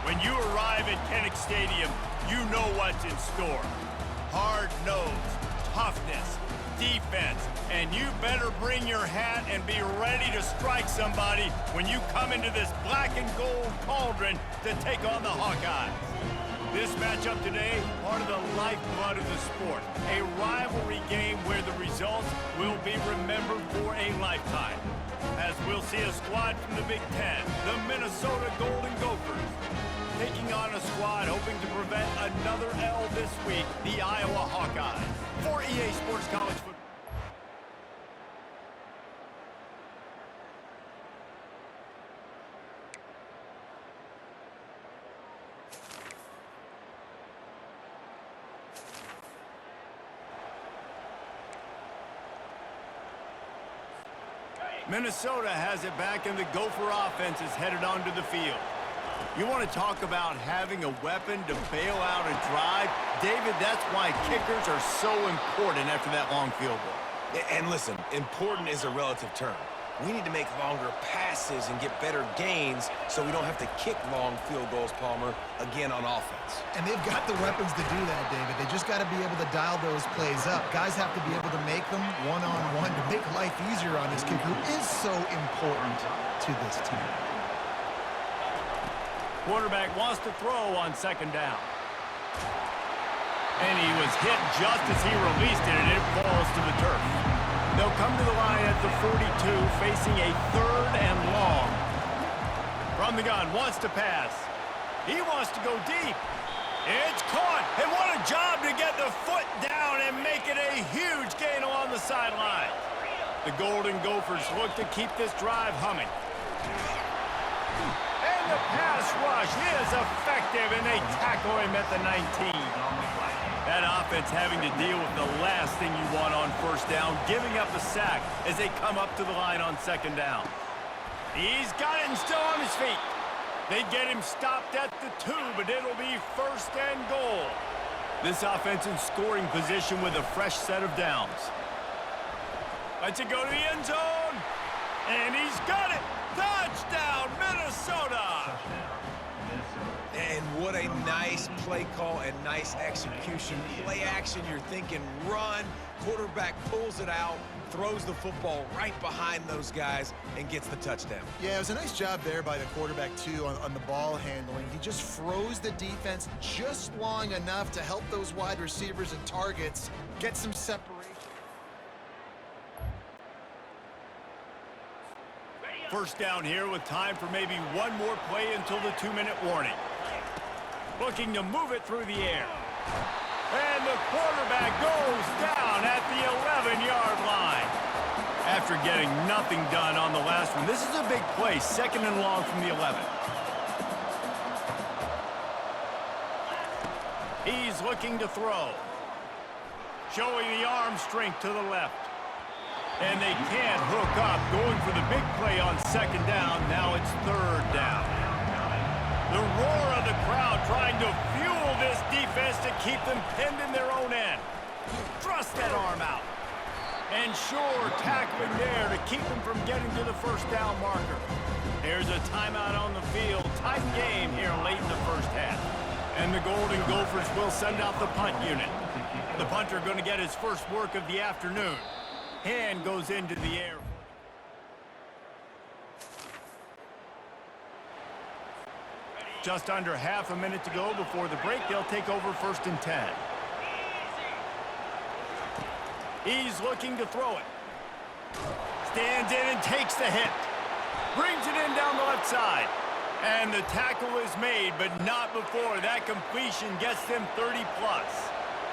When you arrive at Kinnick Stadium, you know what's in store. Hard nose, toughness, defense, and you better bring your hat and be ready to strike somebody when you come into this black and gold cauldron to take on the Hawkeyes. This matchup today, part of the lifeblood of the sport, a rivalry game where the results will be remembered for a lifetime. As we'll see a squad from the Big Ten, the Minnesota Golden Gophers, taking on a squad hoping to prevent another L this week, the Iowa Hawkeyes. For EA Sports College Football. Minnesota has it back, and the Gopher offense is headed onto the field. You want to talk about having a weapon to bail out a drive? David, that's why kickers are so important after that long field goal. And listen, important is a relative term. We need to make longer passes and get better gains so we don't have to kick long field goals, Palmer, again on offense. And they've got the weapons to do that, David. They just got to be able to dial those plays up. Guys have to be able to make them one-on-one to make life easier on this kicker, who is so important to this team. Quarterback wants to throw on second down. And he was hit just as he released it, and it falls to the turf. They'll come to the line at the 42, facing a 3rd and long. From the gun, wants to pass. He wants to go deep. It's caught, and what a job to get the foot down and make it a huge gain along the sideline. The Golden Gophers look to keep this drive humming. And the pass rush is effective, and they tackle him at the 19. That offense having to deal with the last thing you want on first down, giving up a sack as they come up to the line on second down. He's got it and still on his feet. They get him stopped at the 2, but it'll be 1st and goal. This offense in scoring position with a fresh set of downs. Lets it go to the end zone. And he's got it. Touchdown, Minnesota! And what a nice play call and nice execution. Play action, you're thinking run. Quarterback pulls it out, throws the football right behind those guys, and gets the touchdown. Yeah, it was a nice job there by the quarterback, too, on the ball handling. He just froze the defense just long enough to help those wide receivers and targets get some separation. First down here with time for maybe one more play until the 2-minute warning. Looking to move it through the air. And the quarterback goes down at the 11-yard line. After getting nothing done on the last one, this is a big play, 2nd and long from the 11. He's looking to throw. Showing the arm strength to the left. And they can't hook up, going for the big play on second down. Now it's 3rd down. The roar of the crowd trying to fuel this defense to keep them pinned in their own end. Thrust that arm out. And sure, tackling there to keep them from getting to the 1st down marker. There's a timeout on the field. Tight game here late in the 1st half. And the Golden Gophers will send out the punt unit. The punter going to get his first work of the afternoon. Hand goes into the air. Just under half a minute to go before the break. They'll take over 1st and 10. He's looking to throw it. Stands in and takes the hit. Brings it in down the left side. And the tackle is made, but not before that completion gets them 30-plus.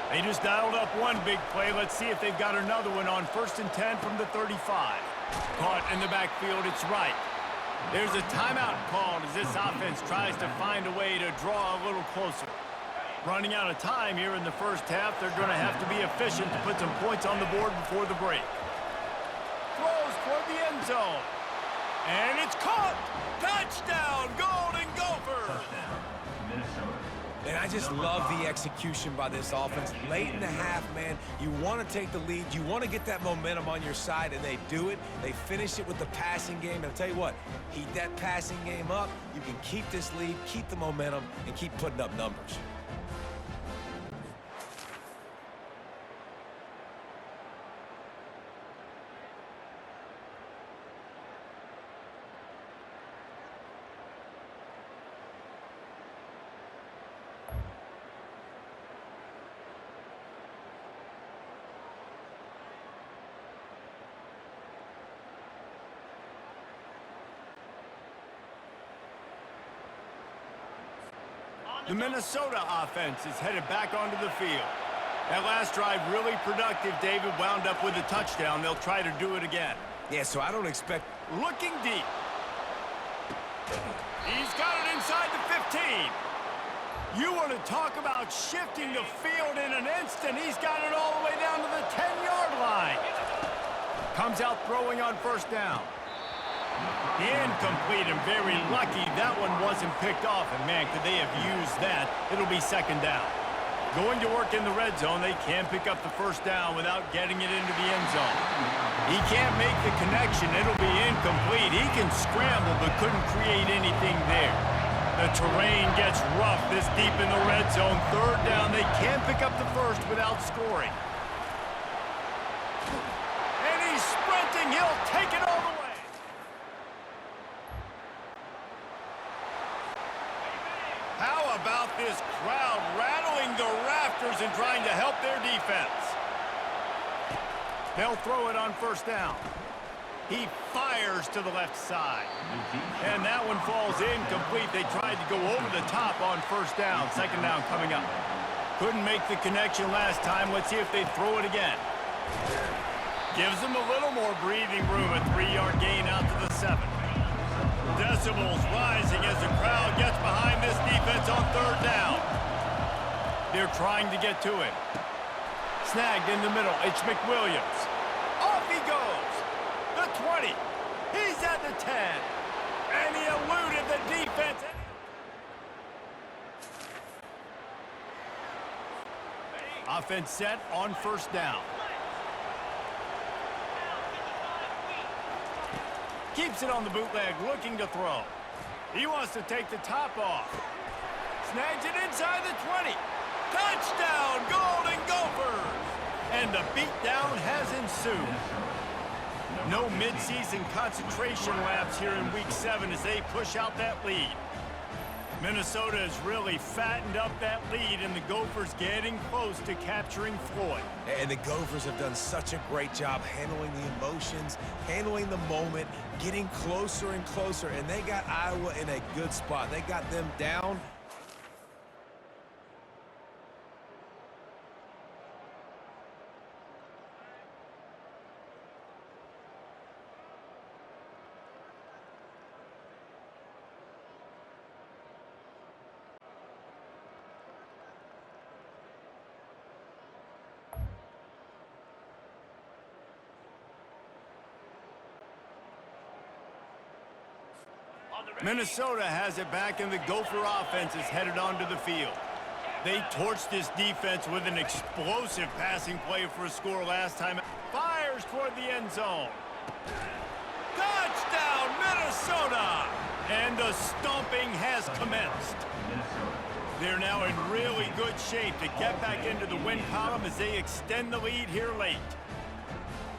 They just dialed up one big play. Let's see if they've got another one on 1st and 10 from the 35. Caught in the backfield, it's right. There's a timeout called as this offense tries to find a way to draw a little closer. Running out of time here in the 1st half, they're going to have to be efficient to put some points on the board before the break. Throws toward the end zone. And it's caught! Touchdown, Golden Gophers! And I just love the execution by this offense. Late in the half, man, you want to take the lead. You want to get that momentum on your side, and they do it. They finish it with the passing game. And I'll tell you what, heat that passing game up. You can keep this lead, keep the momentum, and keep putting up numbers. The Minnesota offense is headed back onto the field. That last drive really productive. David wound up with a touchdown. They'll try to do it again. Yeah, so I don't expect... Looking deep. He's got it inside the 15. You want to talk about shifting the field in an instant. He's got it all the way down to the 10-yard line. Comes out throwing on first down. Incomplete, and very lucky that one wasn't picked off. And man, could they have used that? It'll be second down. Going to work in the red zone, they can pick up the first down without getting it into the end zone. He can't make the connection. It'll be incomplete. He can scramble, but couldn't create anything there. The terrain gets rough this deep in the red zone. Third down, they can pick up the first without scoring. And he's sprinting. He'll take it all the way. How about this crowd rattling the rafters and trying to help their defense? They'll throw it on first down. He fires to the left side. And that one falls incomplete. They tried to go over the top on first down. Second down coming up. Couldn't make the connection last time. Let's see if they throw it again. Gives them a little more breathing room. A 3-yard gain out to the 7. Decibels rising as the crowd gets behind this defense on third down. They're trying to get to him. Snagged in the middle. It's McWilliams. Off he goes. The 20. He's at the 10. And he eluded the defense. Offense set on first down. Keeps it on the bootleg, looking to throw. He wants to take the top off. Snags it inside the 20. Touchdown, Golden Gophers! And the beatdown has ensued. No midseason concentration laps here in Week 7 as they push out that lead. Minnesota has really fattened up that lead, and the Gophers getting close to capturing Floyd. And the Gophers have done such a great job handling the emotions, handling the moment, getting closer and closer, and they got Iowa in a good spot. They got them down. Minnesota has it back, and the Gopher offense is headed onto the field. They torched this defense with an explosive passing play for a score last time. Fires toward the end zone. Touchdown, Minnesota! And the stomping has commenced. They're now in really good shape to get back into the win column as they extend the lead here late.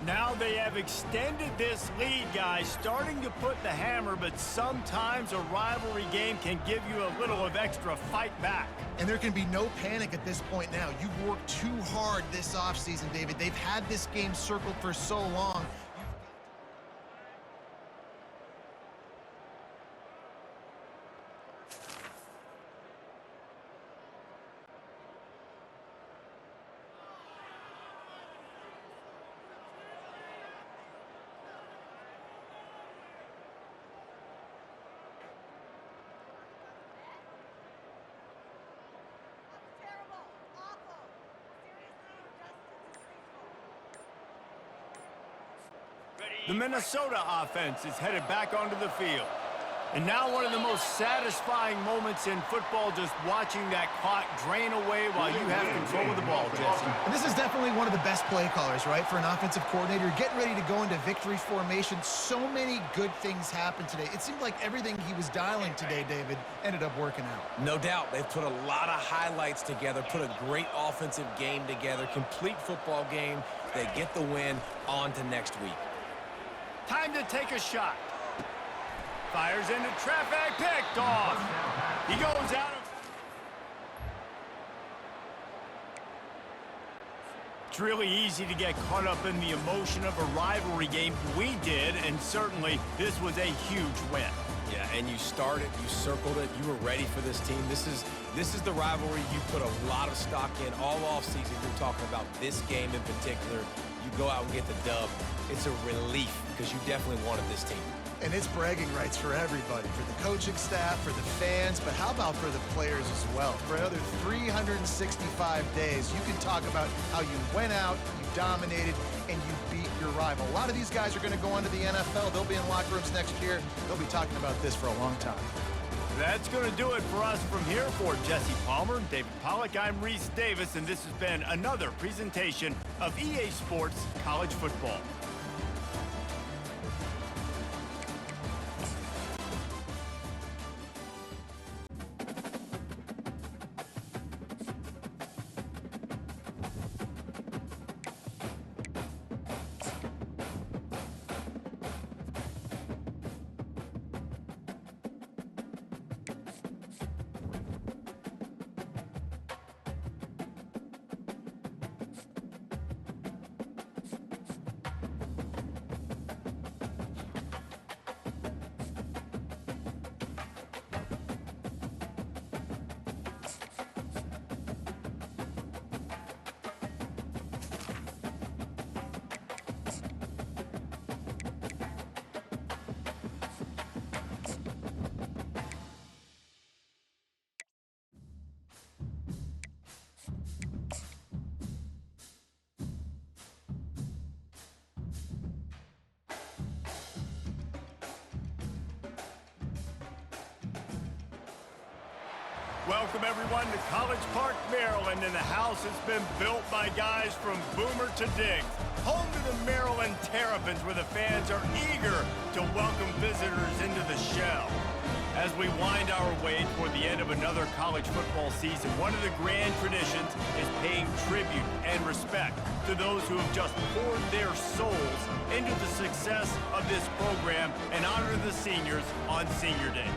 Now they have extended this lead, guys, starting to put the hammer, but sometimes a rivalry game can give you a little of extra fight back. And there can be no panic at this point now. You've worked too hard this offseason, David. They've had this game circled for so long. The Minnesota offense is headed back onto the field. And now one of the most satisfying moments in football, just watching that clock drain away while you have control of the ball, Jesse. And this is definitely one of the best play callers, right, for an offensive coordinator. Getting ready to go into victory formation. So many good things happened today. It seemed like everything he was dialing today, David, ended up working out. No doubt. They've put a lot of highlights together, put a great offensive game together, complete football game. They get the win. On to next week. Time to take a shot. Fires into traffic, picked off. He goes out. It's really easy to get caught up in the emotion of a rivalry game. We did, and certainly this was a huge win. Yeah, and you started, you circled it, you were ready for this team. This is the rivalry you put a lot of stock in all offseason. You're talking about this game in particular. You go out and get the dub. It's a relief because you definitely wanted this team. And it's bragging rights for everybody, for the coaching staff, for the fans, but how about for the players as well? For another 365 days, you can talk about how you went out, you dominated, and you beat your rival. A lot of these guys are going to go on to the NFL. They'll be in locker rooms next year. They'll be talking about this for a long time. That's going to do it for us from here. For Jesse Palmer, David Pollack, I'm Reese Davis, and this has been another presentation of EA Sports College Football. Welcome, everyone, to College Park, Maryland, and the house has been built by guys from Boomer to Diggs. Home to the Maryland Terrapins, where the fans are eager to welcome visitors into the shell. As we wind our way toward the end of another college football season, one of the grand traditions is paying tribute and respect to those who have just poured their souls into the success of this program and honor the seniors on Senior Day.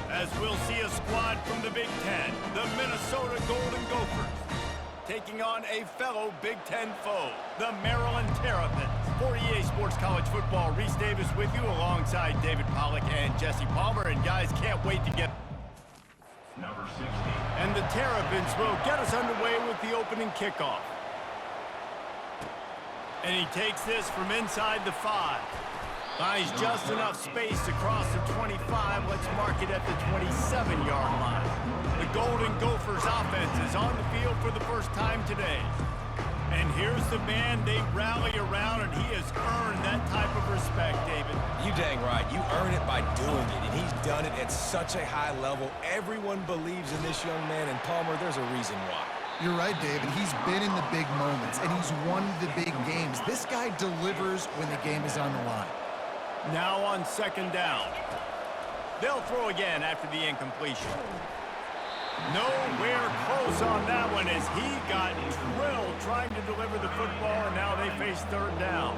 As we'll see a squad from the Big Ten, the Minnesota Golden Gophers, taking on a fellow Big Ten foe, the Maryland Terrapins. For EA Sports College Football, Reese Davis with you alongside David Pollack and Jesse Palmer. And guys, can't wait to get number 60. And the Terrapins will get us underway with the opening kickoff. And he takes this from inside the 5. Finds just enough space to cross the 25. Let's mark it at the 27-yard line. The Golden Gophers offense is on the field for the first time today. And here's the man they rally around, and he has earned that type of respect, David. You dang right. You earn it by doing it, and he's done it at such a high level. Everyone believes in this young man, and Palmer, there's a reason why. You're right, David. He's been in the big moments, and he's won the big games. This guy delivers when the game is on the line. Now on second down. They'll throw again after the incompletion. Nowhere close on that one as he got drilled trying to deliver the football, and now they face third down.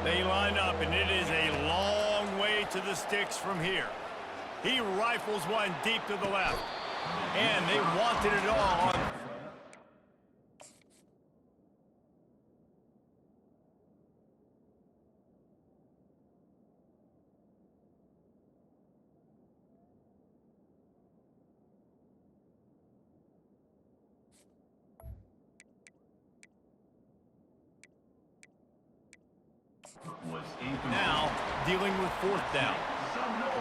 They line up, and it is a long way to the sticks from here. He rifles one deep to the left, and they wanted it all on. Now, dealing with fourth down.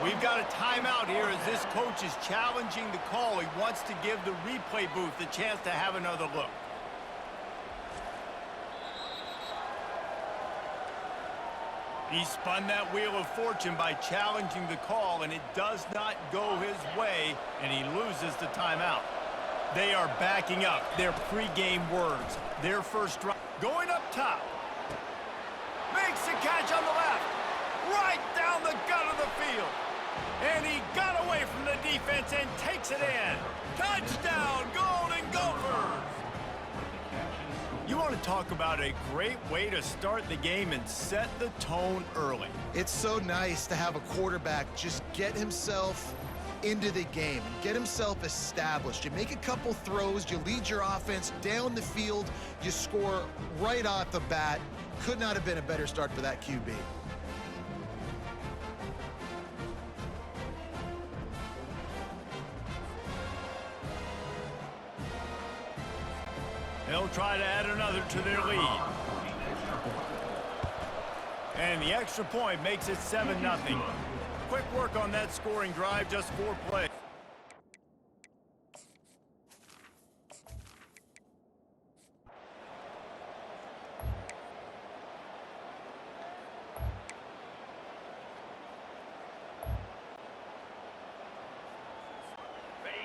We've got a timeout here as this coach is challenging the call. He wants to give the replay booth the chance to have another look. He spun that wheel of fortune by challenging the call, and it does not go his way, and he loses the timeout. They are backing up their pregame words. Their first drive going up top. Makes the catch on the left. Right down the gut of the field. And he got away from the defense and takes it in. Touchdown, Golden Gophers! You want to talk about a great way to start the game and set the tone early. It's so nice to have a quarterback just get himself into the game and get himself established. You make a couple throws, you lead your offense down the field, you score right off the bat. Could not have been a better start for that QB. They'll try to add another to their lead. And the extra point makes it 7-0. Quick work on that scoring drive, just 4 plays.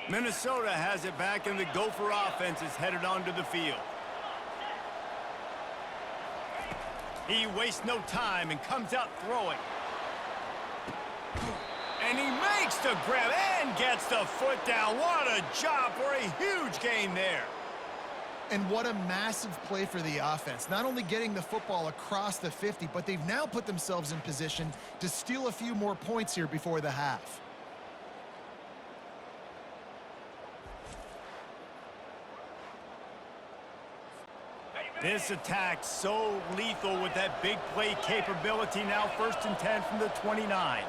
Minnesota has it back, and the Gopher offense is headed onto the field. He wastes no time and comes out throwing. And he makes the grab and gets the foot down. What a job for a huge gain there. And what a massive play for the offense. Not only getting the football across the 50, but they've now put themselves in position to steal a few more points here before the half. This attack so lethal with that big play capability. Now 1st and 10 from the 29.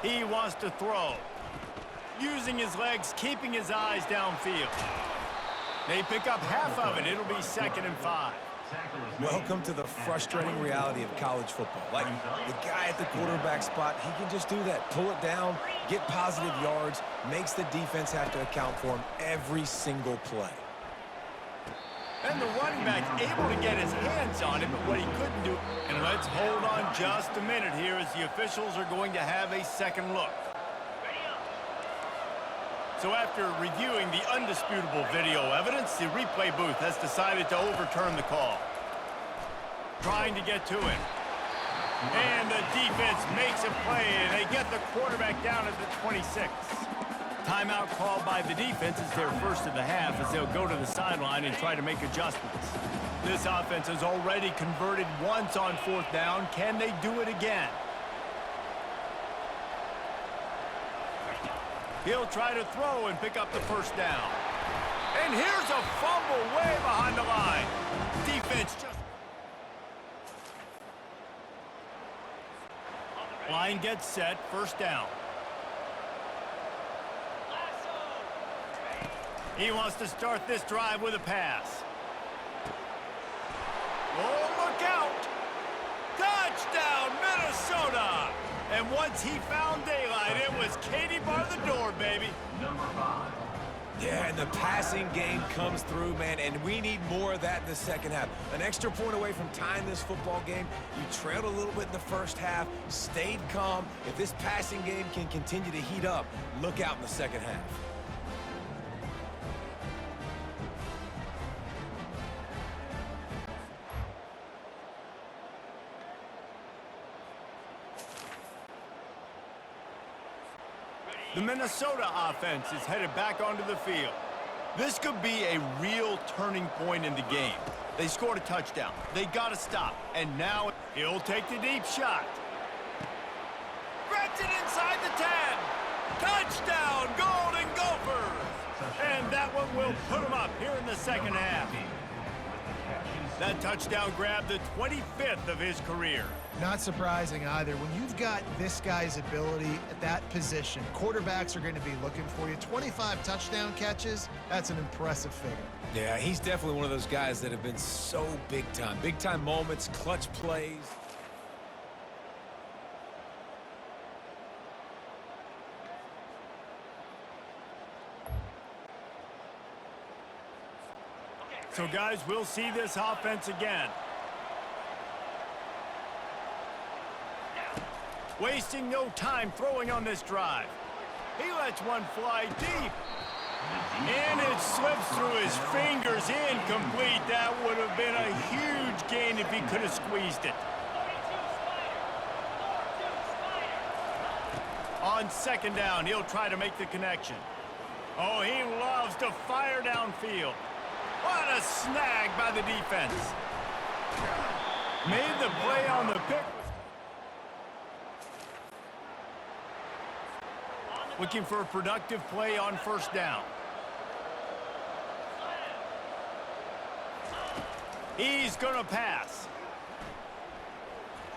He wants to throw. Using his legs, keeping his eyes downfield. They pick up half of it. It'll be 2nd and 5. Welcome to the frustrating reality of college football. Like, the guy at the quarterback spot, he can just do that. Pull it down, get positive yards, makes the defense have to account for him every single play. And the running back able to get his hands on it, but what he couldn't do. And let's hold on just a minute here as the officials are going to have a second look. So after reviewing the undisputable video evidence, the replay booth has decided to overturn the call. Trying to get to him. And the defense makes a play, and they get the quarterback down at the 26. Timeout called by the defense is their first of the half as they'll go to the sideline and try to make adjustments. This offense has already converted once on 4th down. Can they do it again? He'll try to throw and pick up the 1st down. And here's a fumble way behind the line. Defense just... Line gets set, 1st down. He wants to start this drive with a pass. Oh, look out! Touchdown, Minnesota! And once he found daylight, it was Katie bar the door, baby. Number 5. Yeah, and the passing game comes through, man, and we need more of that in the second half. An extra point away from tying this football game. You trailed a little bit in the first half, stayed calm. If this passing game can continue to heat up, look out in the second half. The Minnesota offense is headed back onto the field. This could be a real turning point in the game. They scored a touchdown. They got to stop. And now he'll take the deep shot. Gets it inside the 10. Touchdown, Golden Gophers. And that one will put them up here in the second half. That touchdown grabbed the 25th of his career. Not surprising either. When you've got this guy's ability at that position, quarterbacks are going to be looking for you. 25 touchdown catches, that's an impressive figure. Yeah, he's definitely one of those guys that have been so big time. Big time moments, clutch plays. So, guys, we'll see this offense again. Wasting no time throwing on this drive. He lets one fly deep. And it slips through his fingers, incomplete. That would have been a huge gain if he could have squeezed it. On second down, he'll try to make the connection. Oh, he loves to fire downfield. What a snag by the defense. Made the play on the pick. Looking for a productive play on first down. He's going to pass.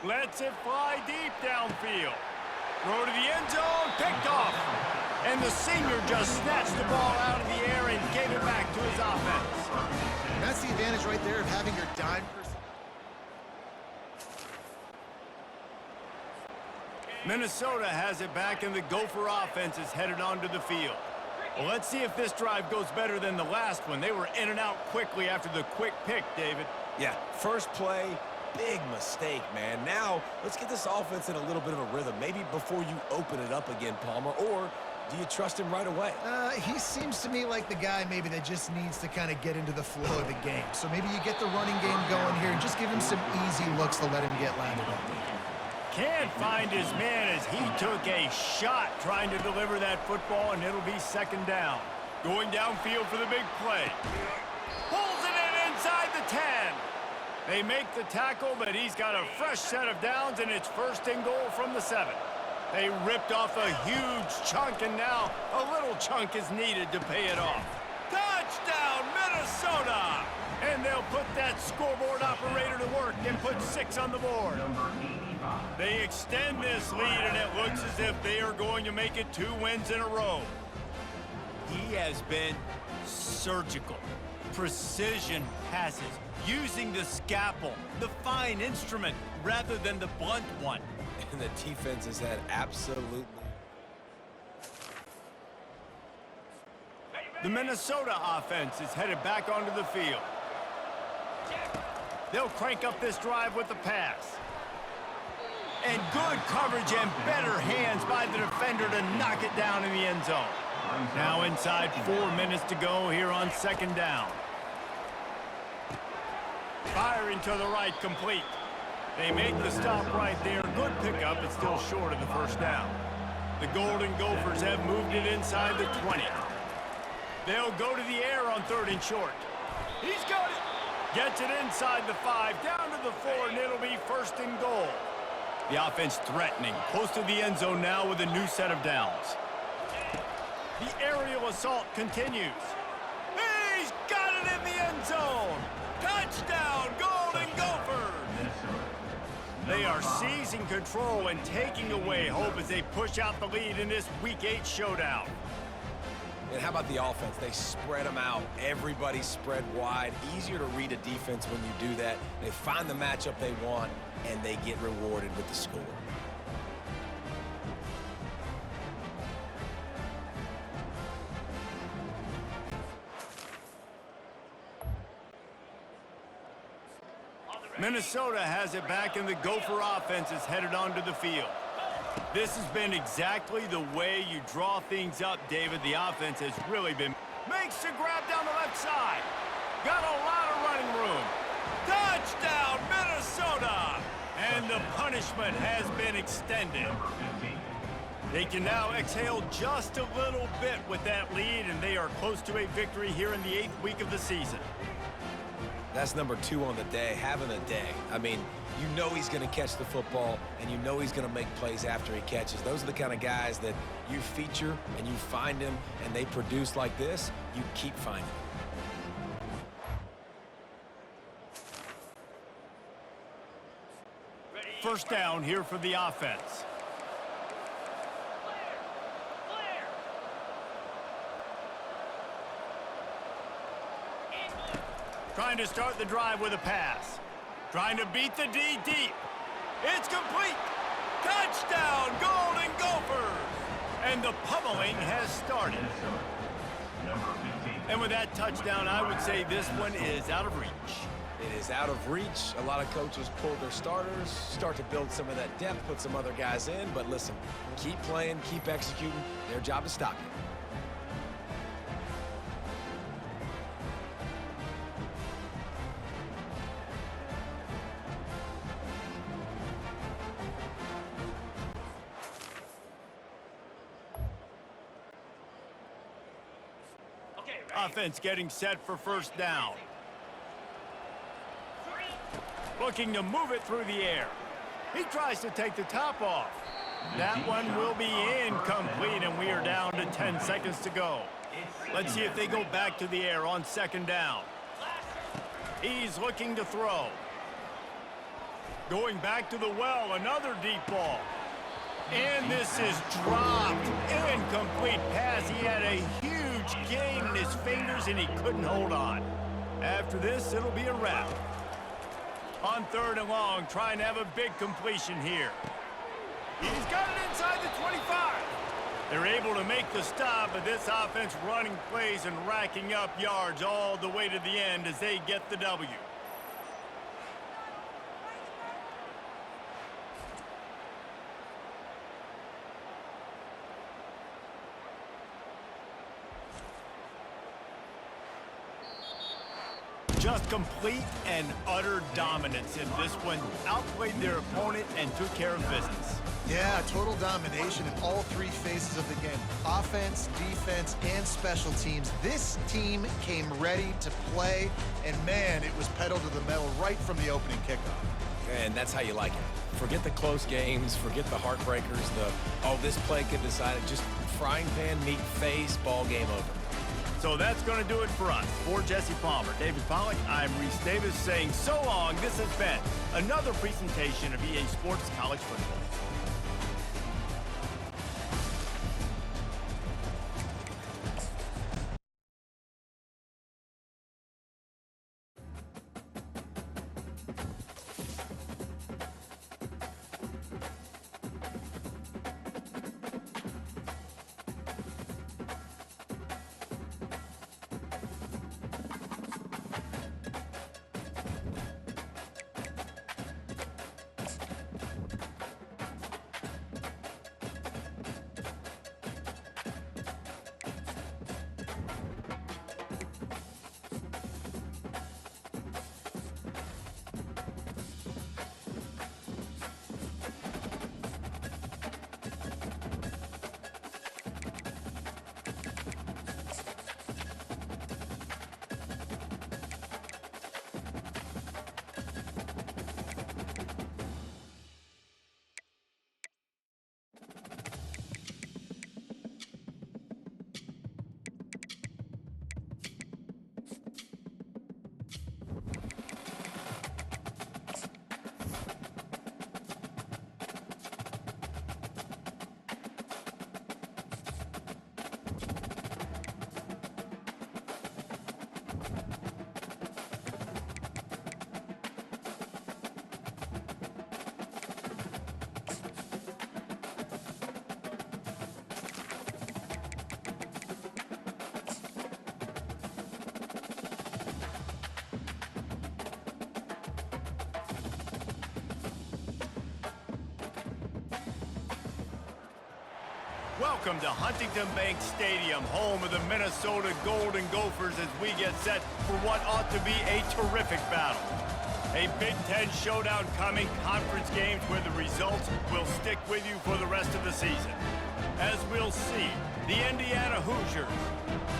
Lets it fly deep downfield. Throw to the end zone, picked off. And the senior just snatched the ball out of the air and gave it back to his offense. And that's the advantage right there of having your dime person. Minnesota has it back, and the Gopher offense is headed onto the field. Well, let's see if this drive goes better than the last one. They were in and out quickly after the quick pick, David. Yeah, first play, big mistake, man. Now, let's get this offense in a little bit of a rhythm. Maybe before you open it up again, Palmer, or do you trust him right away? He seems to me like the guy maybe that just needs to kind of get into the flow of the game. So maybe you get the running game going here and just give him some easy looks to let him get landed on. Can't find his man as he took a shot trying to deliver that football, and it'll be second down. Going downfield for the big play. Pulls it in inside the 10. They make the tackle, but he's got a fresh set of downs, and it's first and goal from the 7. They ripped off a huge chunk, and now a little chunk is needed to pay it off. Touchdown, Minnesota! And they'll put that scoreboard operator to work and put 6 on the board. They extend this lead, and it looks as if they are going to make it 2 wins in a row. He has been surgical. Precision passes, using the scalpel, the fine instrument, rather than the blunt one. And the defense has had absolutely... The Minnesota offense is headed back onto the field. They'll crank up this drive with the pass. And good coverage and better hands by the defender to knock it down in the end zone. Now inside 4 minutes to go here on second down. Firing to the right, complete. They make the stop right there. Good pickup, but still short of the first down. The Golden Gophers have moved it inside the 20. They'll go to the air on 3rd and short. He's got it. Gets it inside the 5, down to the 4, and it'll be first and goal. The offense threatening, close to the end zone now with a new set of downs. The aerial assault continues. He's got it in the end zone. Touchdown, Golden Gophers! They are seizing control and taking away hope as they push out the lead in this Week 8 showdown. And how about the offense? They spread them out. Everybody spread wide. Easier to read a defense when you do that. They find the matchup they want, and they get rewarded with the score. Minnesota has it back, and the Gopher offense is headed onto the field. This has been exactly the way you draw things up, David. The offense has really been... Makes the grab down the left side. Got a lot of running room. Touchdown, Minnesota! And the punishment has been extended. They can now exhale just a little bit with that lead, and they are close to a victory here in the 8th week of the season. That's number 2 on the day, having a day. I mean, you know he's going to catch the football, and you know he's going to make plays after he catches. Those are the kind of guys that you feature, and you find them, and they produce like this, you keep finding them. First down here for the offense. Trying to start the drive with a pass. Trying to beat the D deep. It's complete. Touchdown, Golden Gophers! And the pummeling has started. And with that touchdown, I would say this one is out of reach. It is out of reach. A lot of coaches pull their starters, start to build some of that depth, put some other guys in. But listen, keep playing, keep executing. Their job to stop you. Offense getting set for first down. Looking to move it through the air. He tries to take the top off. That one will be incomplete, and we are down to 10 seconds to go. Let's see if they go back to the air on second down. He's looking to throw. Going back to the well, another deep ball. And this is dropped. Incomplete pass. He had a huge gain in his fingers, and he couldn't hold on. After this, it'll be a wrap. On third and long, trying to have a big completion here. He's got it inside the 25. They're able to make the stop, but this offense running plays and racking up yards all the way to the end as they get the W. Just complete and utter dominance in this one. Outplayed their opponent and took care of business. Yeah, total domination in all three phases of the game. Offense, defense, and special teams. This team came ready to play, and man, it was pedal to the metal right from the opening kickoff. And that's how you like it. Forget the close games, forget the heartbreakers, this play could decide it. Just frying pan, meat face, ball game over. So that's going to do it for us. For Jesse Palmer, David Pollack, I'm Reese Davis saying so long. This has been another presentation of EA Sports College Football. Welcome to Huntington Bank Stadium, home of the Minnesota Golden Gophers, as we get set for what ought to be a terrific battle. A Big Ten showdown coming, conference games where the results will stick with you for the rest of the season. As we'll see, the Indiana Hoosiers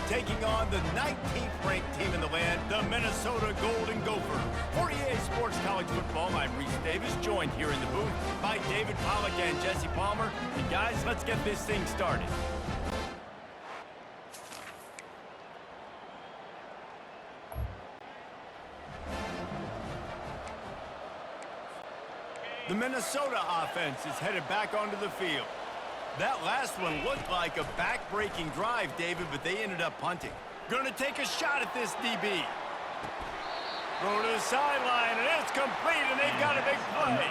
taking on the 19th ranked team in the land, the Minnesota Golden Gophers. For EA Sports College Football, I'm Reese Davis, joined here in the booth by David Pollack and Jesse Palmer. And guys, let's get this thing started. The Minnesota offense is headed back onto the field. That last one looked like a back-breaking drive, David, but they ended up punting. Going to take a shot at this DB. Throw to the sideline, and it's complete, and they've got a big play.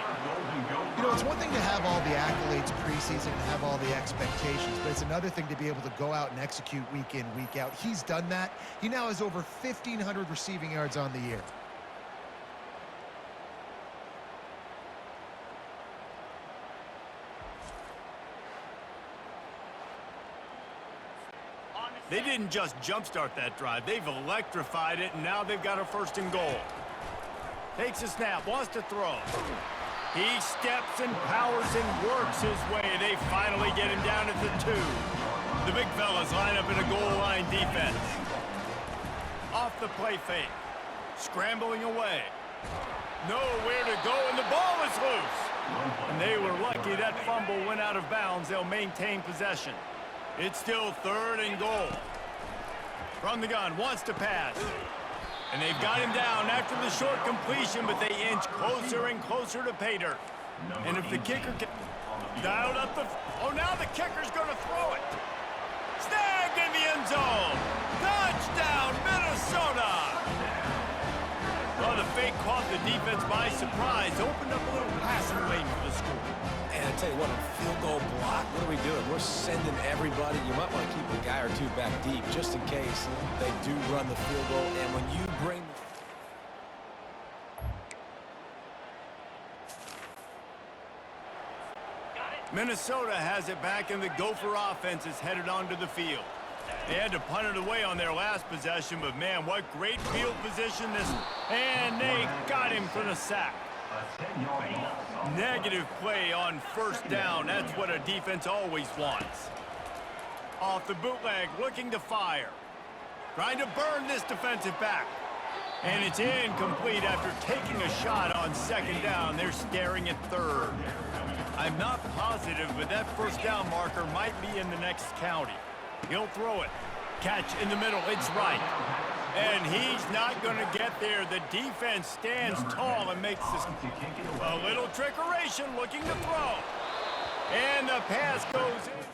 You know, it's one thing to have all the accolades preseason and have all the expectations, but it's another thing to be able to go out and execute week in, week out. He's done that. He now has over 1,500 receiving yards on the year. They didn't just jumpstart that drive. They've electrified it, and now they've got a 1st and goal. Takes a snap, wants to throw. He steps and powers and works his way. They finally get him down at the 2. The big fellas line up in a goal line defense. Off the play fake. Scrambling away. Nowhere to go, and the ball is loose. And they were lucky that fumble went out of bounds. They'll maintain possession. It's still 3rd and goal. From the gun, wants to pass. And they've got him down after the short completion, but they inch closer and closer to pay dirt. And if the kicker can dial up the... Oh, now the kicker's going to throw it. Snagged in the end zone. Touchdown, Minnesota. Well, the fake caught the defense by surprise. Opened up a little passing lane for the score. And I tell you what, a field goal block, what are we doing? We're sending everybody. You might want to keep a guy or 2 back deep just in case they do run the field goal. And when you bring... Minnesota has it back, and the Gopher offense is headed onto the field. They had to punt it away on their last possession, but man, what great field position this... And they got him for the sack. Negative play on 1st down. That's what a defense always wants. Off the bootleg, looking to fire. Trying to burn this defensive back. And it's incomplete after taking a shot on 2nd down. They're staring at 3rd. I'm not positive, but that 1st down marker might be in the next county. He'll throw it. Catch in the middle. It's right. And he's not going to get there. The defense stands tall and makes this a little trickeration, looking to throw. And the pass goes in.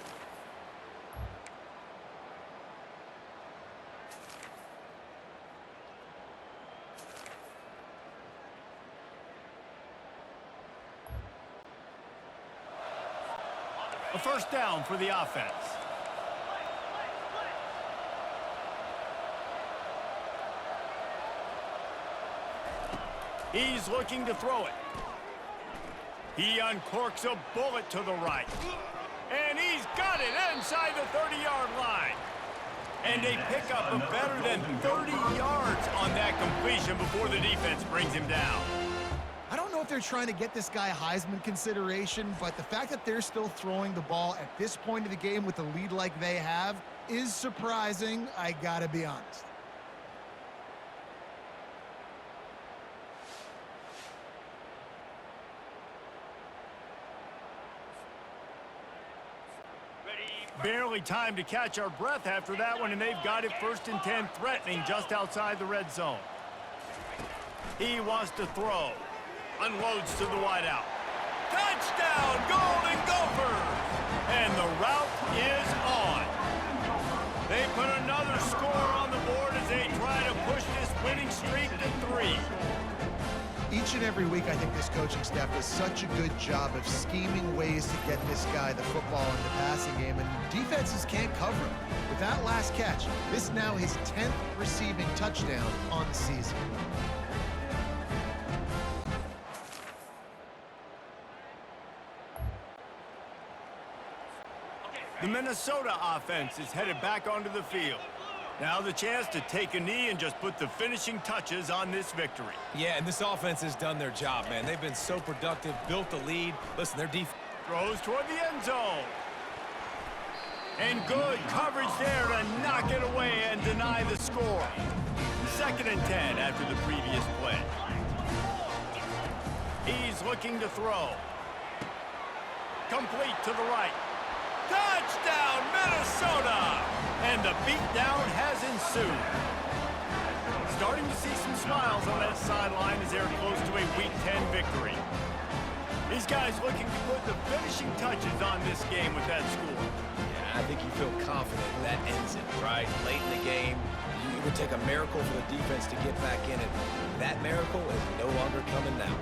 A 1st down for the offense. He's looking to throw it. He uncorks a bullet to the right. And he's got it inside the 30-yard line. And they pick up a better than 30 yards on that completion before the defense brings him down. I don't know if they're trying to get this guy Heisman consideration, but the fact that they're still throwing the ball at this point of the game with a lead like they have is surprising, I gotta be honest. Barely time to catch our breath after that one, and they've got it 1st and 10, threatening just outside the red zone. He wants to throw. Unloads to the wideout. Touchdown, Golden Gophers! And the route is on. They put another score on the board as they try to push this winning streak to 3. Each and every week, I think this coaching staff does such a good job of scheming ways to get this guy the football in the passing game, and defenses can't cover him. With that last catch, this is now his 10th receiving touchdown on the season. The Minnesota offense is headed back onto the field. Now the chance to take a knee and just put the finishing touches on this victory. Yeah, and this offense has done their job, man. They've been so productive, built the lead. Listen, their defense throws toward the end zone. And good coverage there to knock it away and deny the score. 2nd and 10 after the previous play. He's looking to throw. Complete to the right. Touchdown, Minnesota! And the beatdown has ensued. Starting to see some smiles on that sideline as they're close to a Week 10 victory. These guys looking to put the finishing touches on this game with that score. Yeah, I think you feel confident that ends it, right? Late in the game, it would take a miracle for the defense to get back in it. That miracle is no longer coming now.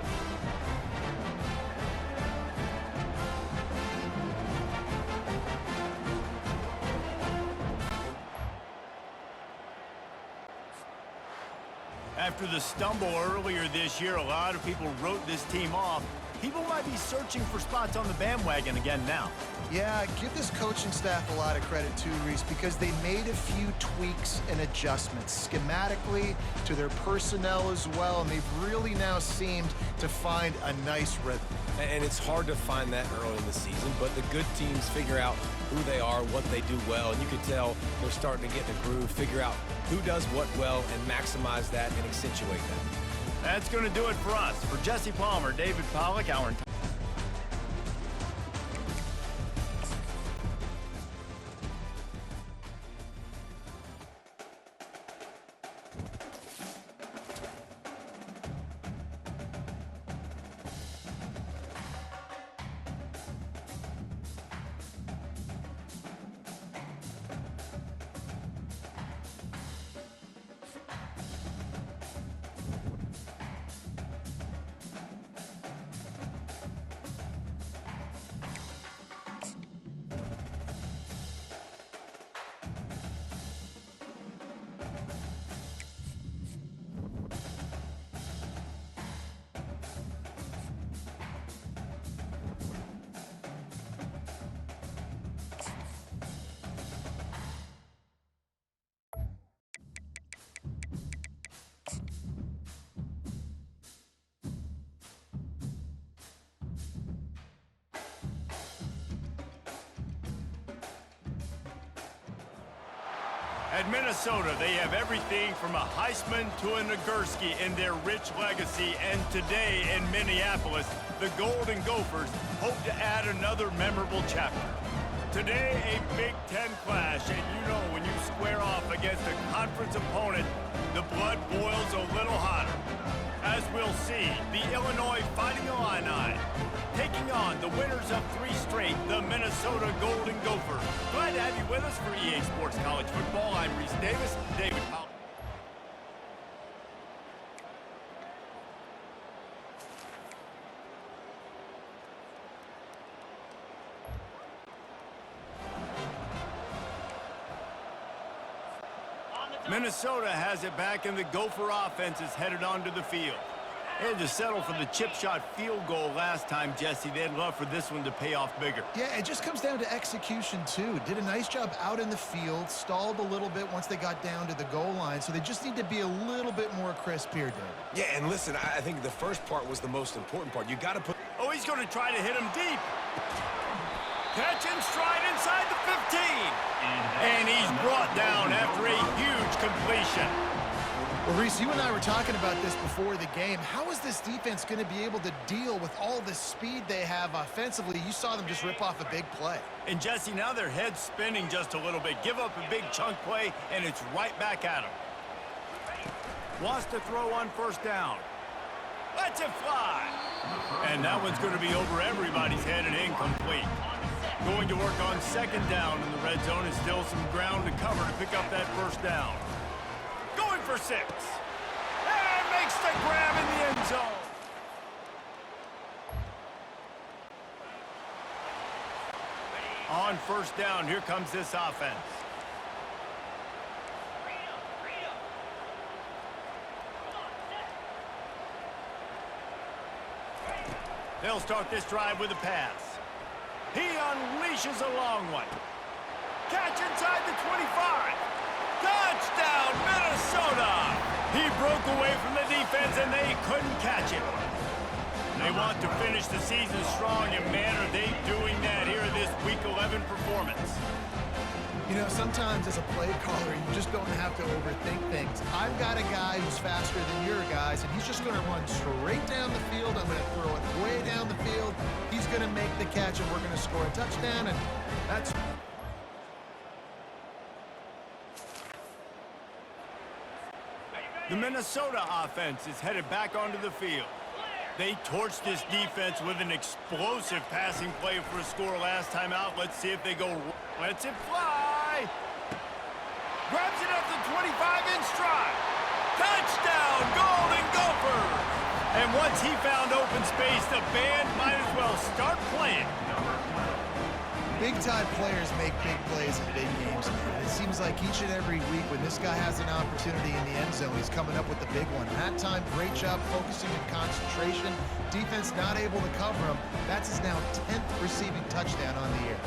After the stumble earlier this year, a lot of people wrote this team off. people might be searching for spots on the bandwagon again now. Yeah, give this coaching staff a lot of credit too, Reese, because they made a few tweaks and adjustments schematically to their personnel as well, and they've really now seemed to find a nice rhythm. And it's hard to find that early in the season, but the good teams figure out who they are, what they do well, and you can tell they're starting to get in a groove, figure out who does what well, and maximize that and accentuate that. That's going to do it for us. For Jesse Palmer, David Pollack, our At Minnesota, they have everything from a Heisman to a Nagurski in their rich legacy, and today in Minneapolis, the Golden Gophers hope to add another memorable chapter. Today, a Big Ten clash, and you know when you square off against a conference opponent, the blood boils a little hotter. As we'll see, the Illinois Fighting Illini taking on the winners of 3 straight, the Minnesota Golden Gophers. Glad to have you with us for EA Sports College Football. I'm Reese Davis, David Powell. Minnesota has it back, and the Gopher offense is headed onto the field. They had to settle for the chip shot field goal last time, Jesse. They'd love for this one to pay off bigger. Yeah, it just comes down to execution, too. Did a nice job out in the field, stalled a little bit once they got down to the goal line, so they just need to be a little bit more crisp here, Dave. Yeah, and listen, I think the first part was the most important part. You got to put... Oh, he's going to try to hit him deep. Catch and stride inside the 15. And he's brought down after a huge completion. Well, Reese, you and I were talking about this before the game. How is this defense going to be able to deal with all the speed they have offensively? You saw them just rip off a big play. And, Jesse, now their head's spinning just a little bit. Give up a big chunk play, and it's right back at him. Wants to throw on first down. Lets it fly. And that one's going to be over everybody's head and incomplete. Going to work on second down in the red zone, and still some ground to cover to pick up that first down. Going for 6. And makes the grab in the end zone. On first down, here comes this offense. They'll start this drive with a pass. He unleashes a long one. Catch inside the 25. Touchdown, Minnesota! He broke away from the defense, and they couldn't catch him. They want to finish the season strong, and man, are they doing that here in this Week 11 performance. You know, sometimes as a play caller, you just don't have to overthink things. I've got a guy who's faster than your guys, and he's just going to run straight down the field. I'm going to throw it way down the field. He's going to make the catch, and we're going to score a touchdown, and that's... The Minnesota offense is headed back onto the field. They torched this defense with an explosive passing play for a score last time out. Let's see if they go. Lets it fly. Grabs it up to 25 in stride. Touchdown, Golden Gophers! And once he found open space, the band might as well start playing. Big-time players make big plays in big games, man. It seems seems like each and every week when this guy has an opportunity in the end zone, he's coming up with the big one. That time, great job focusing and concentration. Defense not able to cover him. That's his now 10th receiving touchdown on the year.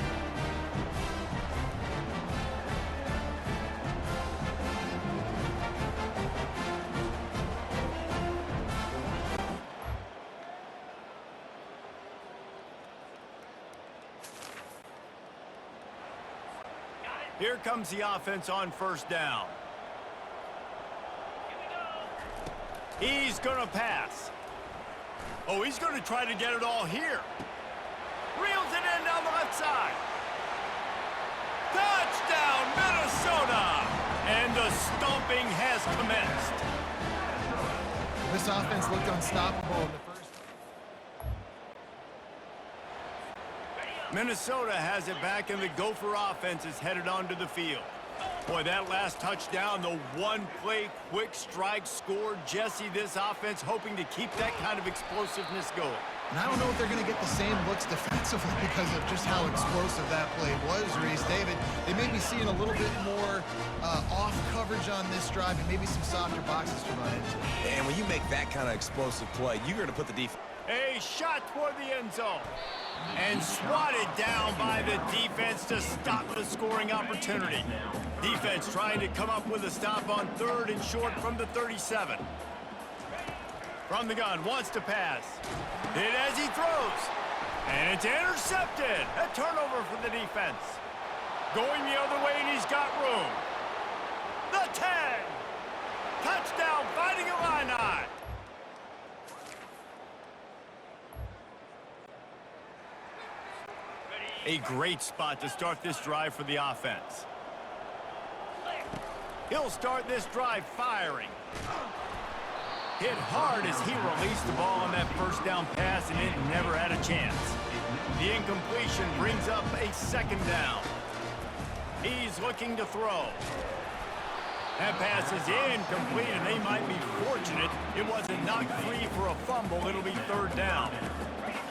Here comes the offense on first down. He's going to pass. Oh, he's going to try to get it all here. Reels it in down the left side. Touchdown, Minnesota! And the stomping has commenced. This offense looked unstoppable in the first. Minnesota has it back, and the Gopher offense is headed onto the field. Boy, that last touchdown, the one-play quick strike score. Jesse, this offense hoping to keep that kind of explosiveness going. And I don't know if they're going to get the same looks defensively because of just how explosive that play was, Reese. David, they may be seeing a little bit more off coverage on this drive and maybe some softer boxes to run into. And when you make that kind of explosive play, you're going to put the defense. A shot toward the end zone. And swatted down by the defense to stop the scoring opportunity. Defense trying to come up with a stop on 3rd and short from the 37. From the gun, wants to pass. Hit as he throws. And it's intercepted. A turnover for the defense. Going the other way, and he's got room. The 10. Touchdown, Fighting Illini. A great spot to start this drive for the offense. He'll start this drive firing. Hit hard as he released the ball on that first down pass, and it never had a chance. The incompletion brings up a second down. He's looking to throw. That pass is incomplete, and they might be fortunate it wasn't knocked free for a fumble. It'll be 3rd down.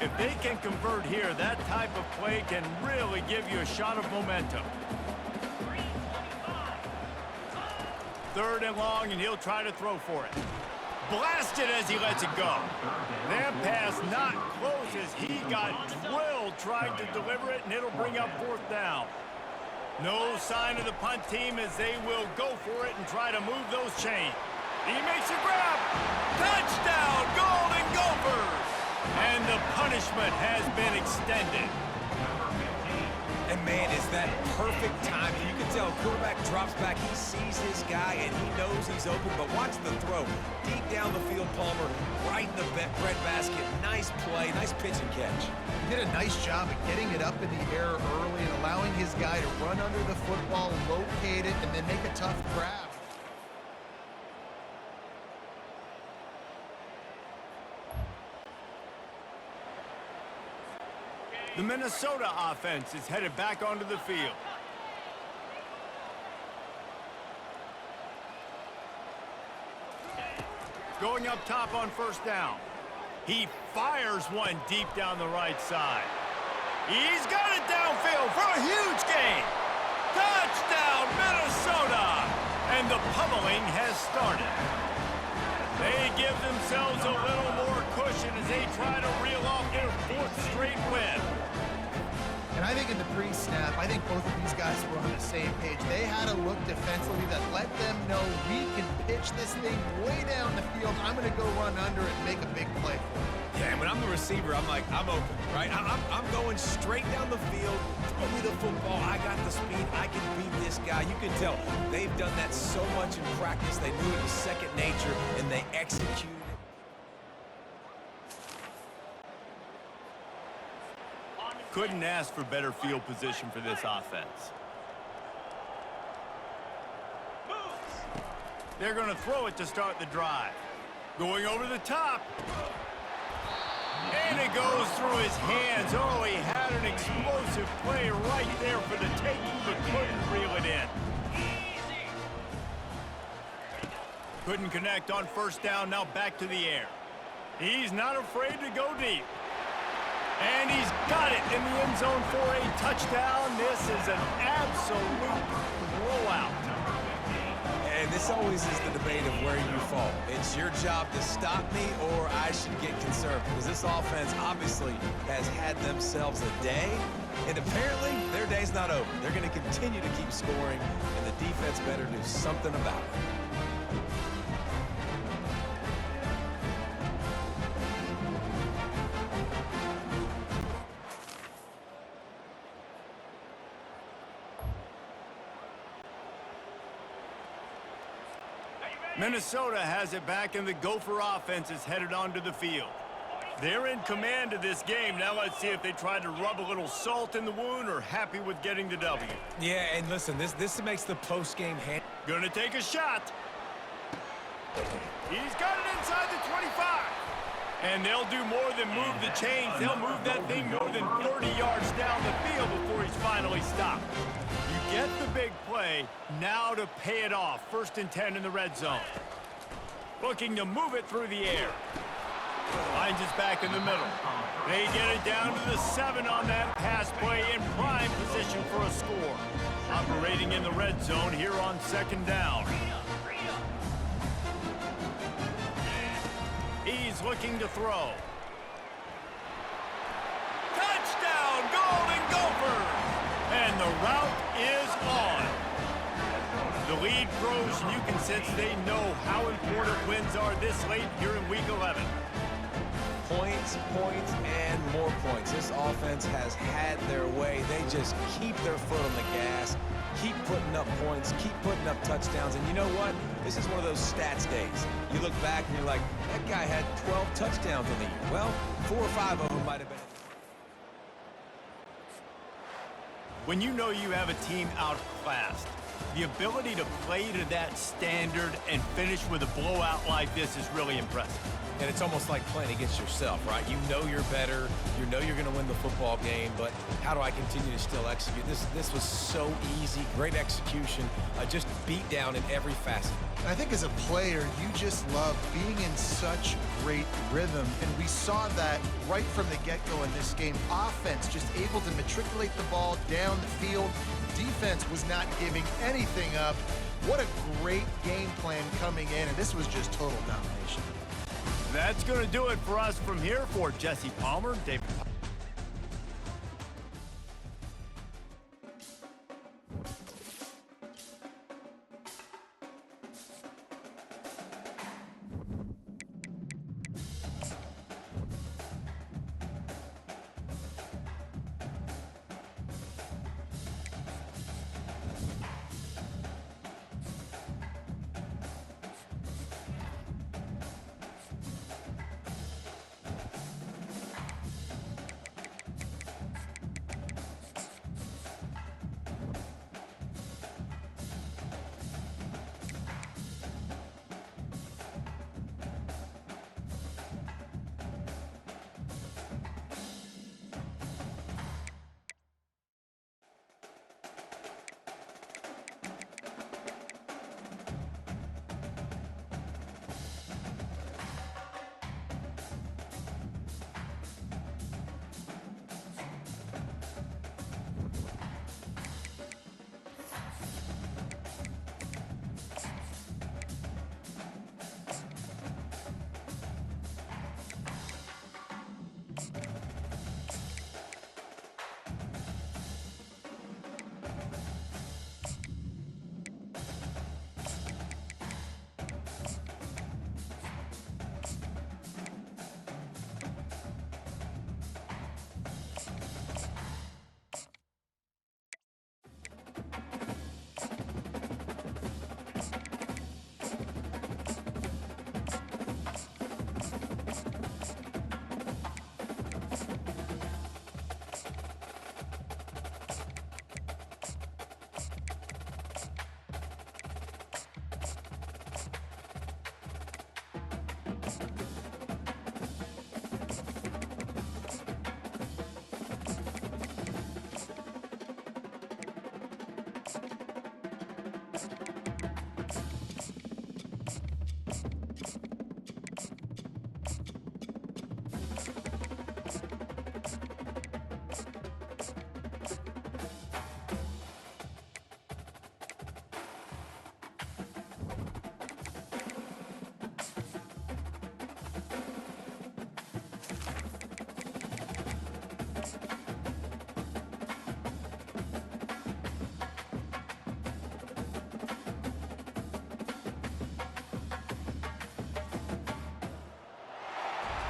If they can convert here, that type of play can really give you a shot of momentum. 3rd and long, and he'll try to throw for it. Blasted as he lets it go. That pass not close as he got drilled trying to deliver it, and it'll bring up 4th down. No sign of the punt team as they will go for it and try to move those chains. He makes a grab. Touchdown, Golden Gophers! And the punishment has been extended. And, man, is that perfect timing. You can tell quarterback drops back. He sees his guy, and he knows he's open. But watch the throw. Deep down the field, Palmer, right in the breadbasket. Nice play, nice pitch and catch. He did a nice job of getting it up in the air early and allowing his guy to run under the football, locate it, and then make a tough grab. The Minnesota offense is headed back onto the field. Going up top on first down. He fires one deep down the right side. He's got it downfield for a huge gain. Touchdown, Minnesota! And the pummeling has started. They give themselves a little more cushion as they try to reel off their 4th straight win. And I think in the pre-snap, I think both of these guys were on the same page. They had a look defensively that let them know we can pitch this thing way down the field. I'm going to go run under it and make a big play for it. Yeah, and when I'm the receiver, I'm like, I'm open, right? I'm going straight down the field. Throw me the football. I got the speed. I can beat this guy. You can tell they've done that so much in practice. They knew it was second nature, and they executed. Couldn't ask for better field position for this offense. They're going to throw it to start the drive. Going over the top. And it goes through his hands. Oh, he had an explosive play right there for the taking, but couldn't reel it in. Couldn't connect on first down. Now back to the air. He's not afraid to go deep. And he's got it in the end zone for a touchdown. This is an absolute blowout. this always is the debate of where you fall. It's your job to stop me or I should get conservative, because this offense obviously has had themselves a day, and apparently their day's not over. They're going to continue to keep scoring, and the defense better do something about it. Minnesota has it back, and the Gopher offense is headed onto the field. They're in command of this game. Now let's see if they try to rub a little salt in the wound or happy with getting the W. Yeah, and listen, this makes the post-game hand. Gonna take a shot. He's got it inside the 25. And they'll do more than move the chains. They'll move that thing more than 30 yards down the field before he's finally stopped. You get the big play, now to pay it off. 1st and 10 in the red zone. Looking to move it through the air. Finds his back in the middle. They get it down to the 7 on that pass play, in prime position for a score. Operating in the red zone here on 2nd down. He's looking to throw. Touchdown, Golden Gophers! And the route is on. The lead grows, and you can sense they know how important wins are this late here in Week 11. Points, points, and more points. This offense has had their way. They just keep their foot on the gas, keep putting up points, keep putting up touchdowns. And you know what? This is one of those stats days. You look back and you're like, that guy had 12 touchdowns in the year. Well, 4 or 5 of them might have been. When you know you have a team outclassed, the ability to play to that standard and finish with a blowout like this is really impressive. And it's almost like playing against yourself, right? You know you're better. You know you're going to win the football game, but how do I continue to still execute? This was so easy. Great execution. Just beat down in every facet. I think as a player, you just love being in such great rhythm, and we saw that right from the get-go in this game. Offense just able to matriculate the ball down the field. Defense was not giving anything up. What a great game plan coming in, and this was just total domination. That's going to do it for us from here. For Jesse Palmer, David.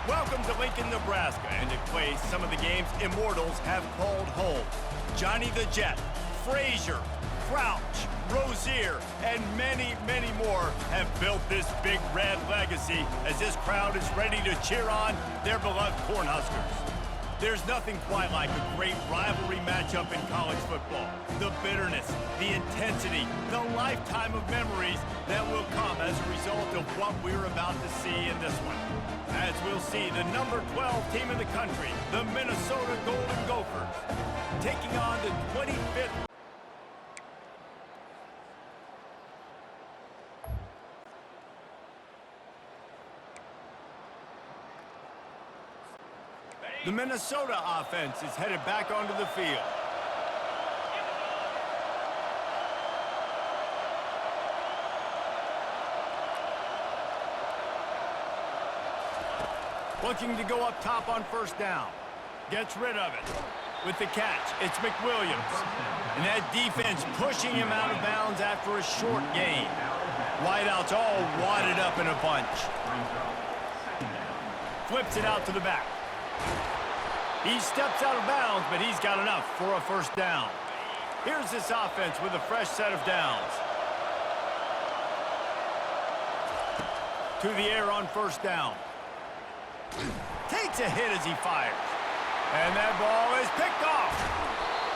Welcome to Lincoln, Nebraska, and it plays some of the games immortals have called home. Johnny the Jet, Frazier, Crouch, Rozier, and many, many more have built this big red legacy as this crowd is ready to cheer on their beloved Cornhuskers. There's nothing quite like a great rivalry matchup in college football. The bitterness, the intensity, the lifetime of memories that will come as a result of what we're about to see in this one. As we'll see the number 12 team in the country, the Minnesota Golden Gophers, taking on the 25th The Minnesota offense is headed back onto the field. Looking to go up top on first down. Gets rid of it. With the catch, it's McWilliams. And that defense pushing him out of bounds after a short gain. Wideouts all wadded up in a bunch. Flips it out to the back. He steps out of bounds, but he's got enough for a first down. Here's this offense with a fresh set of downs. To the air on first down. Takes a hit as he fires. And that ball is picked off.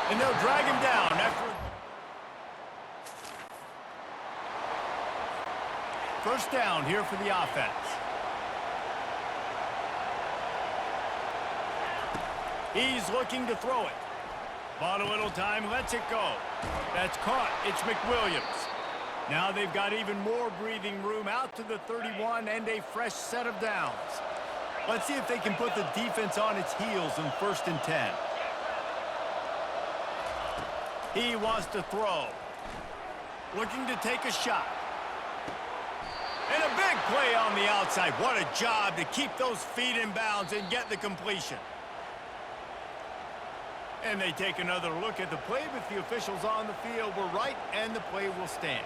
And they'll drag him down after... First down here for the offense. He's looking to throw it. Bought a little time, lets it go. That's caught. It's McWilliams. Now they've got even more breathing room out to the 31 and a fresh set of downs. Let's see if they can put the defense on its heels in 1st and 10. He wants to throw. Looking to take a shot. And a big play on the outside. What a job to keep those feet in bounds and get the completion. And they take another look at the play, but the officials on the field were right, and the play will stand.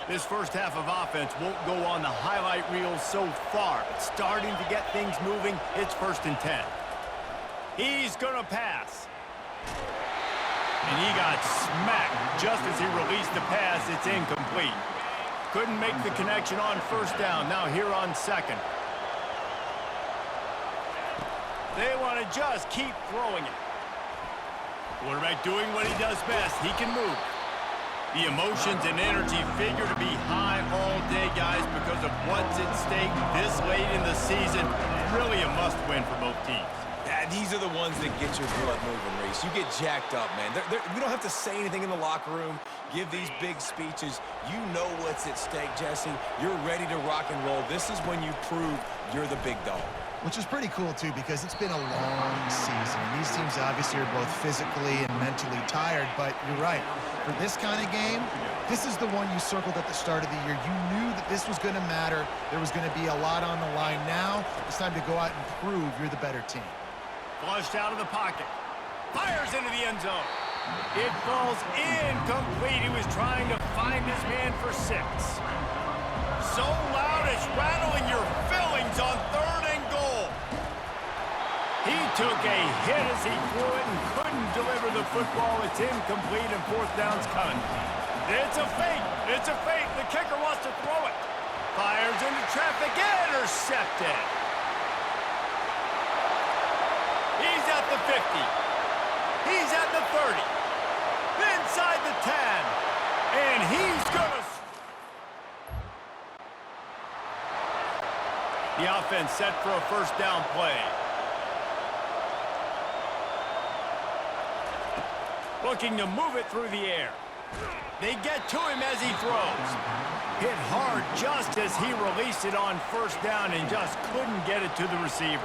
This first half of offense won't go on the highlight reel so far, but starting to get things moving, it's 1st and 10. He's going to pass. And he got smacked just as he released the pass. It's incomplete. Couldn't make the connection on first down. Now here on second. They want to just keep throwing it. Quarterback doing what he does best. He can move. The emotions and energy figure to be high all day, guys, because of what's at stake this late in the season. Really a must-win for both teams. Yeah, these are the ones that get your blood moving, Reese. You get jacked up, man. We don't have to say anything in the locker room, give these big speeches. You know what's at stake, Jesse. You're ready to rock and roll. This is when you prove you're the big dog. Which is pretty cool, too, because it's been a long season. And these teams obviously are both physically and mentally tired, but you're right. For this kind of game, this is the one you circled at the start of the year. You knew that this was going to matter. There was going to be a lot on the line. Now, it's time to go out and prove you're the better team. Flushed out of the pocket. Fires into the end zone. It falls incomplete. He was trying to find his man for 6. So loud it's rattling your fillings on 3rd and goal. He took a hit as he threw it and couldn't deliver the football. It's incomplete and 4th down's coming. It's a fake. It's a fake. The kicker wants to throw it. Fires into traffic. Intercepted. He's at the 50. He's at the 30. Inside the 10. And he's going to... The offense set for a first down play. Looking to move it through the air. They get to him as he throws. Hit hard just as he released it on first down and just couldn't get it to the receiver.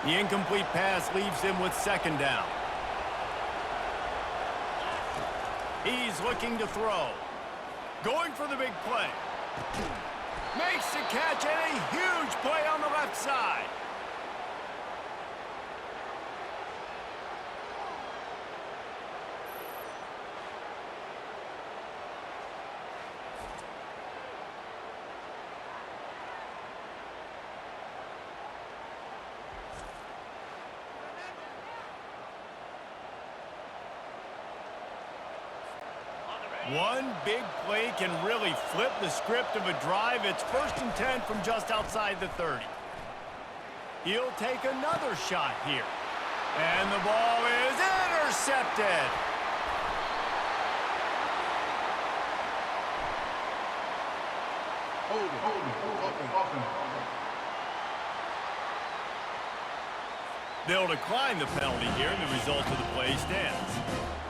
The incomplete pass leaves him with 2nd down. He's looking to throw. Going for the big play. Makes the catch and a huge play on the left side. One big play can really flip the script of a drive. It's 1st and 10 from just outside the 30. He'll take another shot here. And the ball is intercepted. They'll decline the penalty here, and the result of the play stands.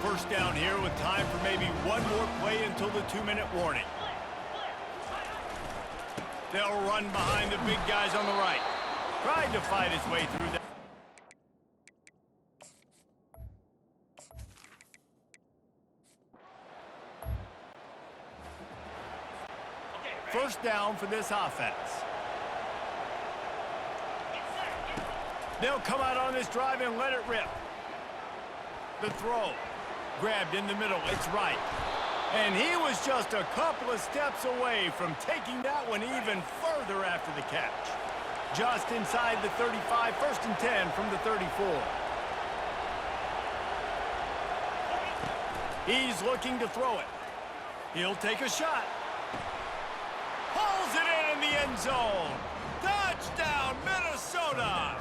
1st down here with time for maybe one more play until the 2-minute warning. They'll run behind the big guys on the right. Tried to fight his way through that. First down for this offense. They'll come out on this drive and let it rip. The throw. Grabbed in the middle. It's right. And he was just a couple of steps away from taking that one even further after the catch. Just inside the 35, 1st and 10 from the 34. He's looking to throw it. He'll take a shot. Pulls it in the end zone. Touchdown, Minnesota!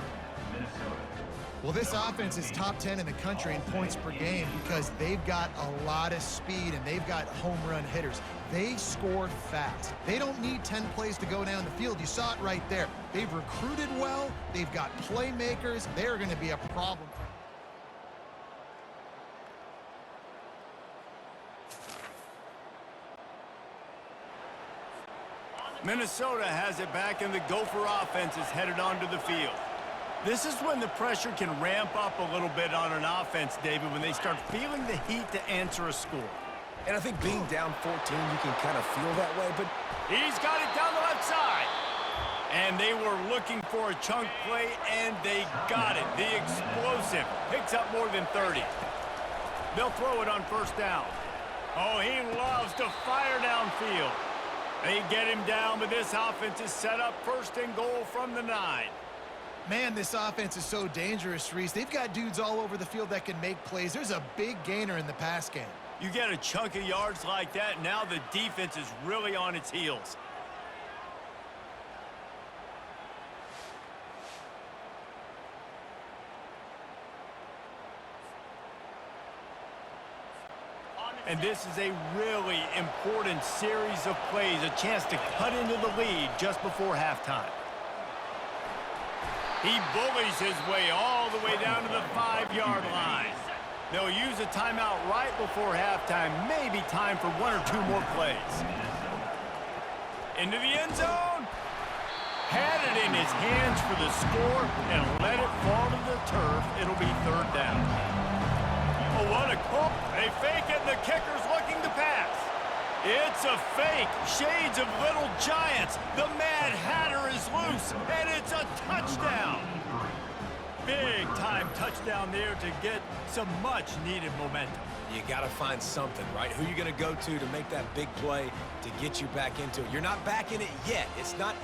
Well, this offense is top 10 in the country in points per game because they've got a lot of speed and they've got home run hitters. They score fast. They don't need 10 plays to go down the field. You saw it right there. They've recruited well. They've got playmakers. They're going to be a problem. Minnesota has it back, and the Gopher offense is headed onto the field. This is when the pressure can ramp up a little bit on an offense, David, when they start feeling the heat to answer a score. And I think being down 14, you can kind of feel that way, but He's got it down the left side. And they were looking for a chunk play, and they got it. The explosive picks up more than 30. They'll throw it on 1st down. Oh, he loves to fire downfield. They get him down, but this offense is set up 1st and goal from the 9. Man, this offense is so dangerous, Reese. They've got dudes all over the field that can make plays. There's a big gainer in the pass game. You get a chunk of yards like that, now the defense is really on its heels. And this is a really important series of plays, a chance to cut into the lead just before halftime. He bullies his way all the way down to the 5-yard line. They'll use a timeout right before halftime, maybe time for 1 or 2 more plays. Into the end zone. Had it in his hands for the score and let it fall to the turf. It'll be 3rd down. Oh, what a call. They fake it, and the kicker's looking to pass. It's a fake. Shades of Little Giants. The Mad Hatter is loose, and it's a touchdown. Big-time touchdown there to get some much-needed momentum. you got to find something, right? Who are you going to go to make that big play to get you back into it? You're not back in it yet. It's not